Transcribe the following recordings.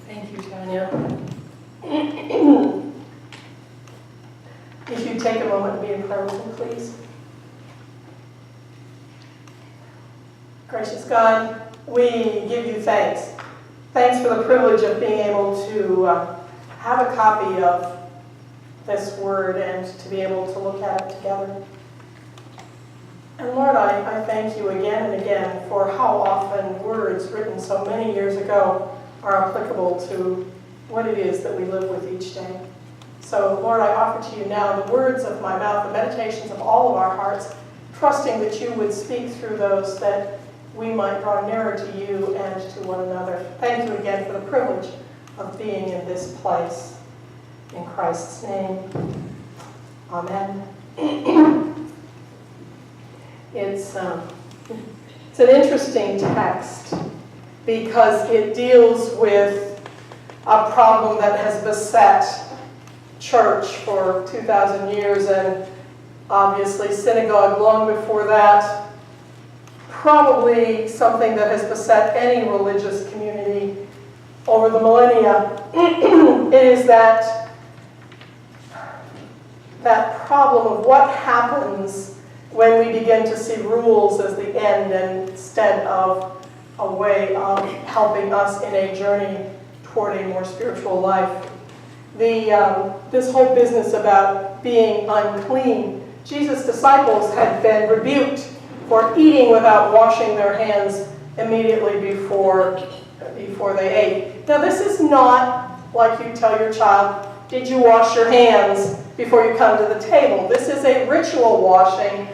Thank you, Tanya. If you take a moment to be in prayer with me, please. Gracious God, we give you thanks. Thanks for the privilege of being able to have a copy of this word and to be able to look at it together. And Lord, I thank you again and again for how often words written so many years ago are applicable to what it is that we live with each day. So, Lord, I offer to you now the words of my mouth, the meditations of all of our hearts, trusting that you would speak through those that we might draw nearer to you and to one another. Thank you again for the privilege of being in this place. In Christ's name, amen. It's an interesting text because it deals with a problem that has beset church for 2,000 years and obviously synagogue long before that. Probably something that has beset any religious community over the millennia. It is that problem of what happens when we begin to see rules as the end instead of a way of helping us in a journey toward a more spiritual life. This whole business about being unclean. Jesus' disciples had been rebuked for eating without washing their hands immediately before they ate. Now, this is not like you tell your child, did you wash your hands before you come to the table? This is a ritual washing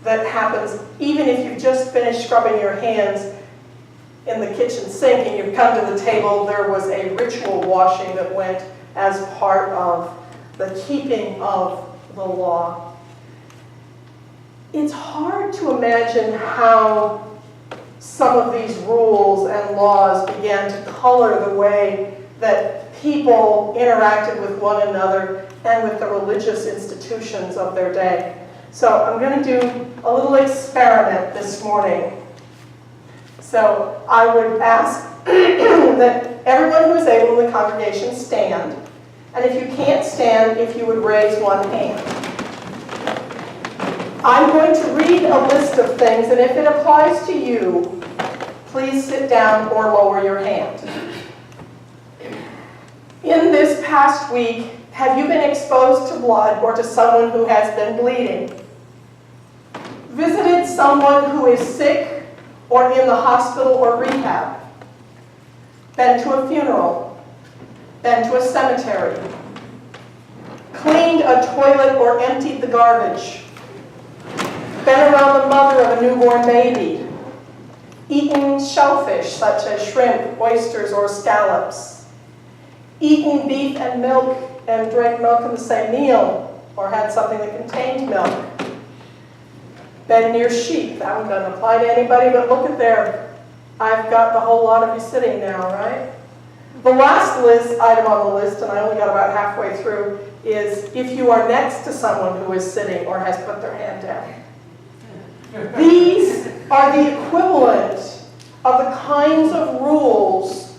that happens even if you've just finished scrubbing your hands in the kitchen sink and you've come to the table. There was a ritual washing that went as part of the keeping of the law. It's hard to imagine how some of these rules and laws began to color the way that people interacted with one another and with the religious institutions of their day. So I'm going to do a little experiment this morning. So I would ask that everyone who is able in the congregation stand. And if you can't stand, if you would raise one hand. I'm going to read a list of things, and if it applies to you, please sit down or lower your hand. In this past week, have you been exposed to blood or to someone who has been bleeding? Visited someone who is sick or in the hospital or rehab? Been to a funeral? Been to a cemetery? Cleaned a toilet or emptied the garbage? Been around the mother of a newborn baby? Eaten shellfish such as shrimp, oysters, or scallops? Eaten beef and milk and drank milk in the same meal, or had something that contained milk? Been near sheep? That one doesn't apply to anybody, but look at there. I've got the whole lot of you sitting now, right? The last item on the list, and I only got about halfway through, is if you are next to someone who is sitting or has put their hand down. These are the equivalent of the kinds of rules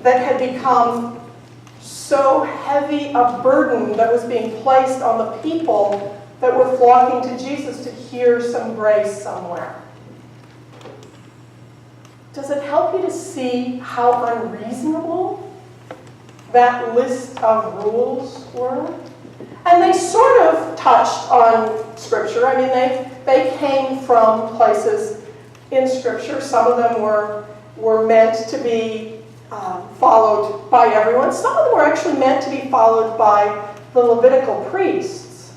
that had become so heavy a burden that was being placed on the people that were flocking to Jesus to hear some grace somewhere. Does it help you to see how unreasonable that list of rules were? And they sort of touched on Scripture. I mean, they came from places in Scripture. Some of them were meant to be followed by everyone. Some of them were actually meant to be followed by the Levitical priests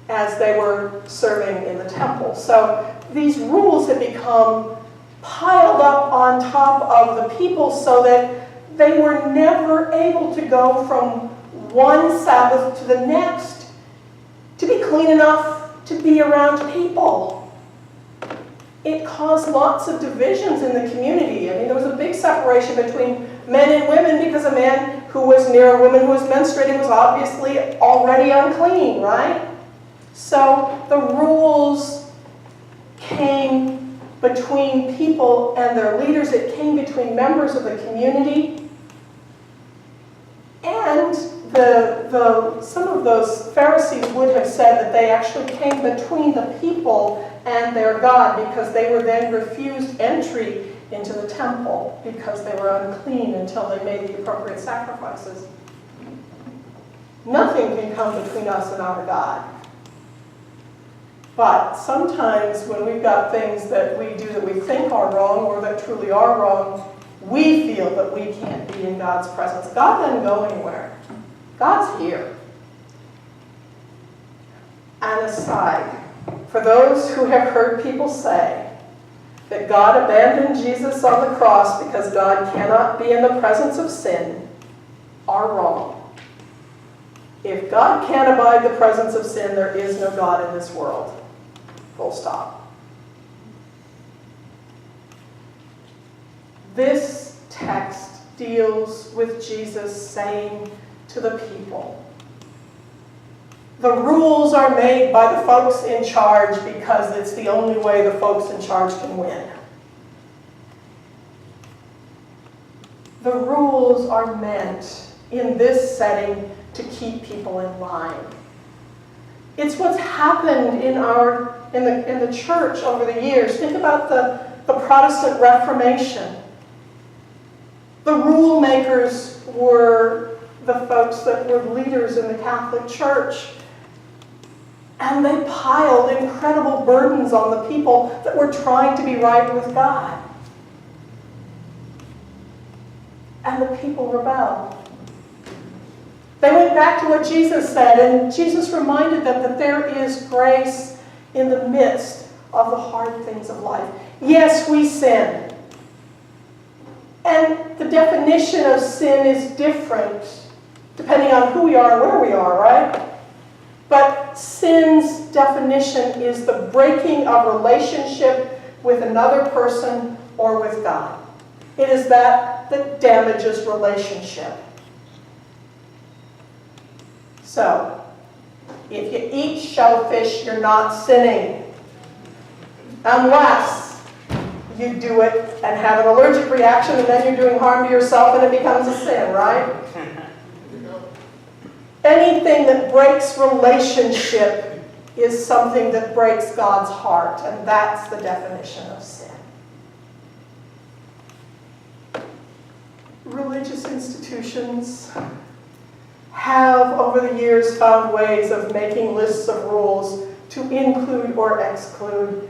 as they were serving in the temple. So these rules had become piled up on top of the people so that they were never able to go from one Sabbath to the next to be clean enough to be around people. It caused lots of divisions in the community. I mean, there was a big separation between men and women because a man who was near a woman who was menstruating was obviously already unclean, right? So the rules came between people and their leaders. It came between members of the community. some of those Pharisees would have said that they actually came between the people and their God, because they were then refused entry into the temple because they were unclean until they made the appropriate sacrifices. Nothing can come between us and our God. But sometimes when we've got things that we do that we think are wrong or that truly are wrong, we feel that we can't be in God's presence. God doesn't go anywhere. God's here. And aside, for those who have heard people say that God abandoned Jesus on the cross because God cannot be in the presence of sin, are wrong. If God can't abide the presence of sin, there is no God in this world. Full stop. This text deals with Jesus saying to the people, the rules are made by the folks in charge because it's the only way the folks in charge can win. The rules are meant in this setting to keep people in line. It's what's happened in the church over the years. Think about the Protestant Reformation. The rule makers were the folks that were leaders in the Catholic Church. And they piled incredible burdens on the people that were trying to be right with God. And the people rebelled. They went back to what Jesus said, and Jesus reminded them that there is grace in the midst of the hard things of life. Yes, we sin. And the definition of sin is different depending on who we are and where we are, right? But sin's definition is the breaking of relationship with another person or with God. It is that damages relationship. So, if you eat shellfish, you're not sinning. Unless you do it and have an allergic reaction and then you're doing harm to yourself and it becomes a sin, right? Anything that breaks relationship is something that breaks God's heart, and that's the definition of sin. Religious institutions have, over the years, found ways of making lists of rules to include or exclude.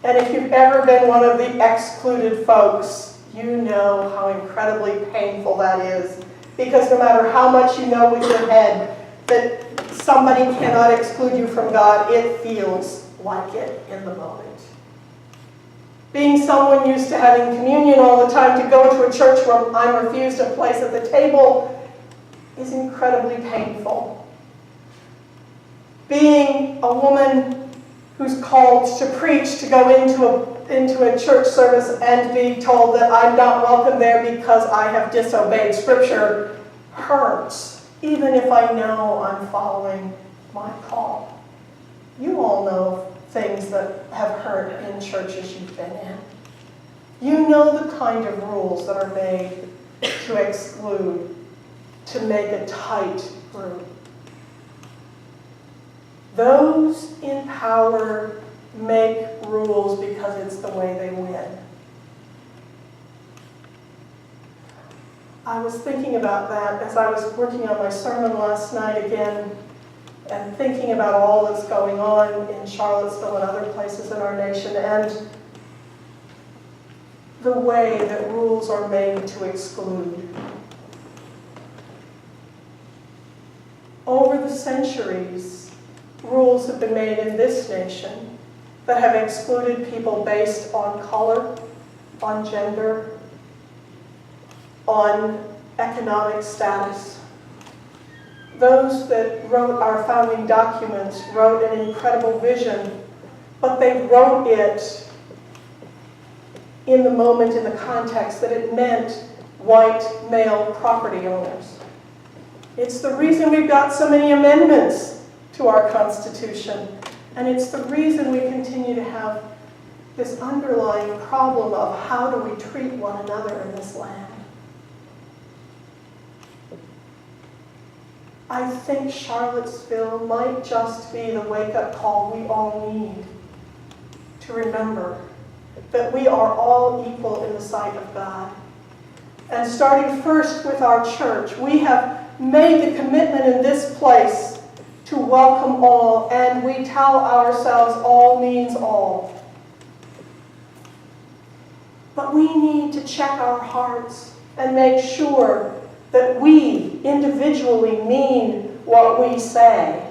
And if you've ever been one of the excluded folks, you know how incredibly painful that is. Because no matter how much you know with your head that somebody cannot exclude you from God, it feels like it in the moment. Being someone used to having communion all the time, to go to a church where I'm refused a place at the table is incredibly painful. Being a woman who's called to preach, to go into a church service and be told that I'm not welcome there because I have disobeyed Scripture hurts, even if I know I'm following my call. You all know things that have hurt in churches you've been in. You know the kind of rules that are made to exclude, to make a tight group. Those in power make rules because it's the way they win. I was thinking about that as I was working on my sermon last night again, and thinking about all that's going on in Charlottesville and other places in our nation, and the way that rules are made to exclude. Over the centuries, rules have been made in this nation that have excluded people based on color, on gender, on economic status. Those that wrote our founding documents wrote an incredible vision, but they wrote it in the moment, in the context that it meant white male property owners. It's the reason we've got so many amendments to our Constitution, and it's the reason we continue to have this underlying problem of how do we treat one another in this land. I think Charlottesville might just be the wake-up call we all need to remember that we are all equal in the sight of God. And starting first with our church, we have made the commitment in this place to welcome all, and we tell ourselves all means all. But we need to check our hearts and make sure that we individually mean what we say.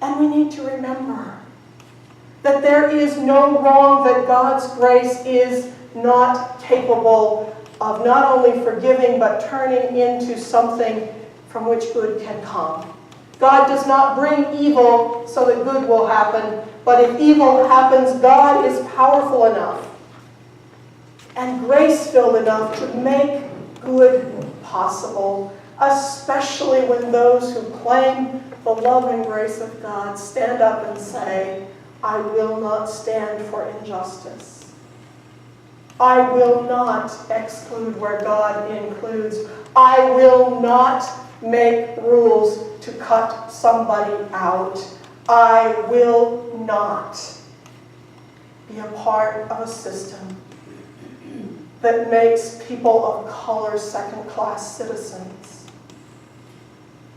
And we need to remember that there is no wrong that God's grace is not capable of not only forgiving but turning into something from which good can come. God does not bring evil so that good will happen, but if evil happens, God is powerful enough and grace-filled enough to make good possible, especially when those who claim the love and grace of God stand up and say, I will not stand for injustice. I will not exclude where God includes. I will not make rules to cut somebody out. I will not be a part of a system that makes people of color second-class citizens.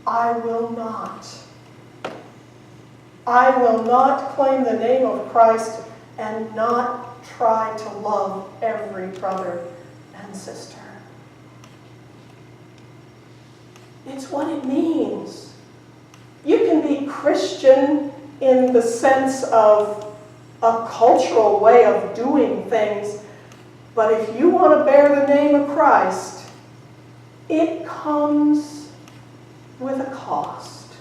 I will not. I will not claim the name of Christ and not try to love every brother and sister. It's what it means. You can be Christian in the sense of a cultural way of doing things, but if you want to bear the name of Christ, it comes with a cost.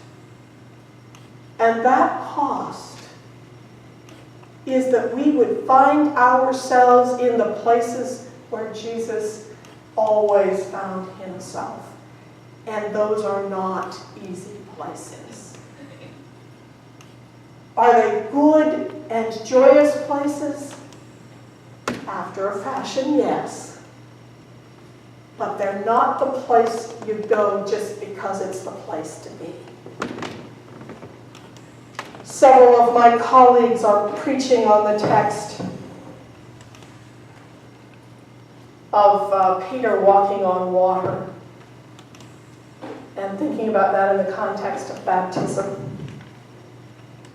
And that cost is that we would find ourselves in the places where Jesus always found himself. And those are not easy places. Are they good and joyous places? After a fashion, yes. But they're not the place you go just because it's the place to be. Several of my colleagues are preaching on the text of Peter walking on water and thinking about that in the context of baptism.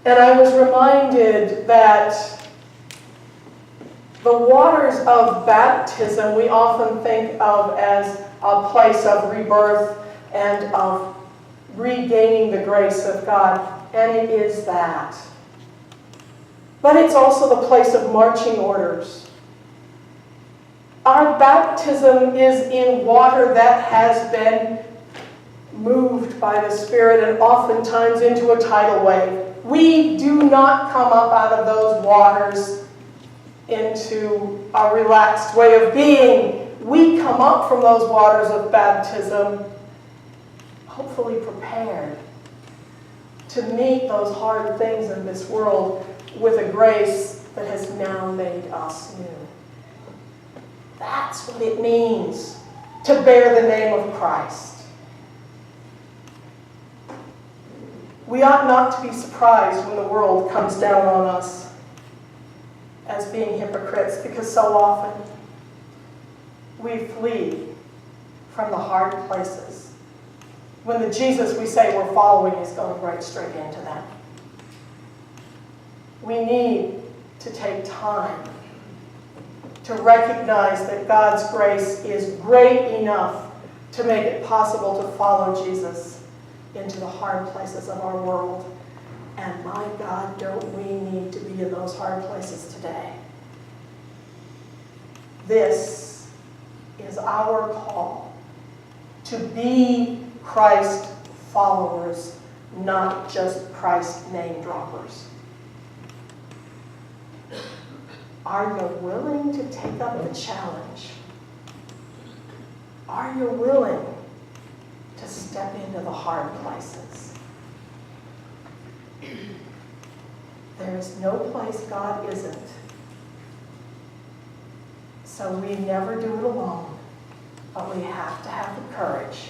And I was reminded that the waters of baptism we often think of as a place of rebirth and of regaining the grace of God. And it is that. But it's also the place of marching orders. Our baptism is in water that has been moved by the Spirit and oftentimes into a tidal wave. We do not come up out of those waters into a relaxed way of being. We come up from those waters of baptism hopefully prepared to meet those hard things in this world with a grace that has now made us new. That's what it means to bear the name of Christ. We ought not to be surprised when the world comes down on us as being hypocrites, because so often we flee from the hard places when the Jesus we say we're following is going right straight into them. We need to take time to recognize that God's grace is great enough to make it possible to follow Jesus into the hard places of our world. And my God, don't we need to be in those hard places today. This is our call to be Christ followers, not just Christ name droppers. Are you willing to take up the challenge? Are you willing to step into the hard places? There is no place God isn't. So we never do it alone, but we have to have the courage